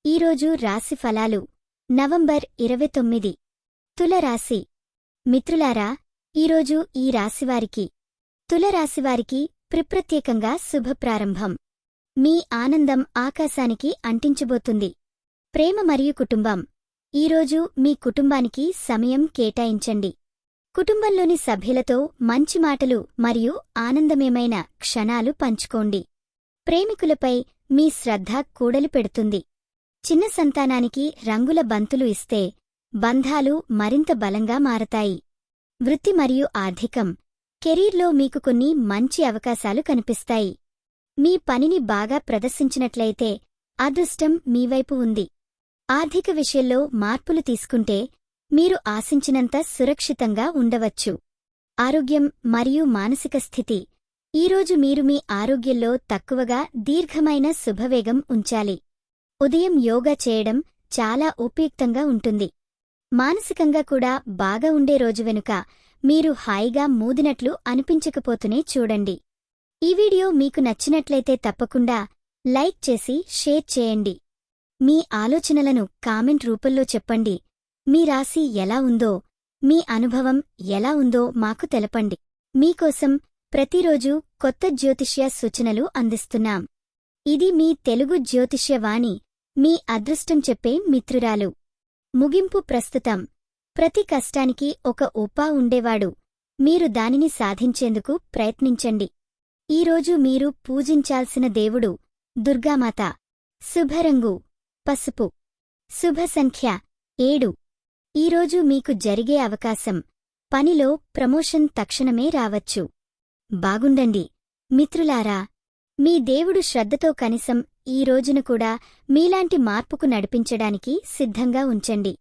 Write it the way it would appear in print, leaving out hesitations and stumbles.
ఈరోజు రాశి ఫలాలు నవంబర్ 29 తులరాశి. మిత్రులారా, ఈరోజు ఈ రాశివారికి తులరాశివారికి ప్రత్యేకంగా శుభప్రారంభం. మీ ఆనందం ఆకాశానికి అంటించబోతుంది. ప్రేమ మరియు కుటుంబం. ఈరోజు మీ కుటుంబానికి సమయం కేటాయించండి. కుటుంబంలోని సభ్యులతో మంచి మాటలు మరియు ఆనందమేమైన క్షణాలు పంచుకోండి. ప్రేమికులపై మీ శ్రద్ధ కూడలి పెడుతుంది. చిన్న సంతానానికి రంగుల బంతులు ఇస్తే బంధాలు మరింత బలంగా మారతాయి. వృత్తి మరియు ఆర్థికం. కెరీర్లో మీకు కొన్ని మంచి అవకాశాలు కనిపిస్తాయి. మీ పనిని బాగా ప్రదర్శించినట్లయితే అదృష్టం మీవైపు ఉంది. ఆర్థిక విషయంలో మార్పులు తీసుకుంటే మీరు ఆశించినంత సురక్షితంగా ఉండవచ్చు. ఆరోగ్యం మరియు మానసిక స్థితి. ఈరోజు మీరు మీ ఆరోగ్యంలో తక్కువగా దీర్ఘమైన శుభవేగం ఉంచాలి. ఉదయం యోగా చేయడం చాలా ఉపయుక్తంగా ఉంటుంది. మానసికంగా కూడా బాగా ఉండే రోజు వెనుక మీరు హాయిగా మూదినట్లు అనిపించకపోతూనే చూడండి. ఈ వీడియో మీకు నచ్చినట్లయితే తప్పకుండా లైక్ చేసి షేర్ చేయండి. మీ ఆలోచనలను కామెంట్ రూపంలో చెప్పండి. మీ రాశి ఎలా ఉందో, మీ అనుభవం ఎలా ఉందో మాకు తెలపండి. మీకోసం ప్రతిరోజు కొత్త జ్యోతిష్య సూచనలు అందిస్తున్నాం. ఇది మీ తెలుగు జ్యోతిష్య వాణి, మీ అదృష్టం చెప్పే మిత్రురాలు. ముగింపు. ప్రస్తుతం ప్రతి కష్టానికి ఒక ఉపా ఉండేవాడు. మీరు దానిని సాధించేందుకు ప్రయత్నించండి. ఈరోజు మీరు పూజించాల్సిన దేవుడు దుర్గామాత. శుభరంగు పసుపు. శుభ సంఖ్య 7. ఈరోజు మీకు జరిగే అవకాశం. పనిలో ప్రమోషన్ తక్షణమే రావచ్చు. బాగుండండి మిత్రులారా. మీ దేవుడు శ్రద్ధతో కనీసం ఈ రోజును కూడా మీలాంటి మార్పుకు నడిపించడానికి సిద్ధంగా ఉంచండి.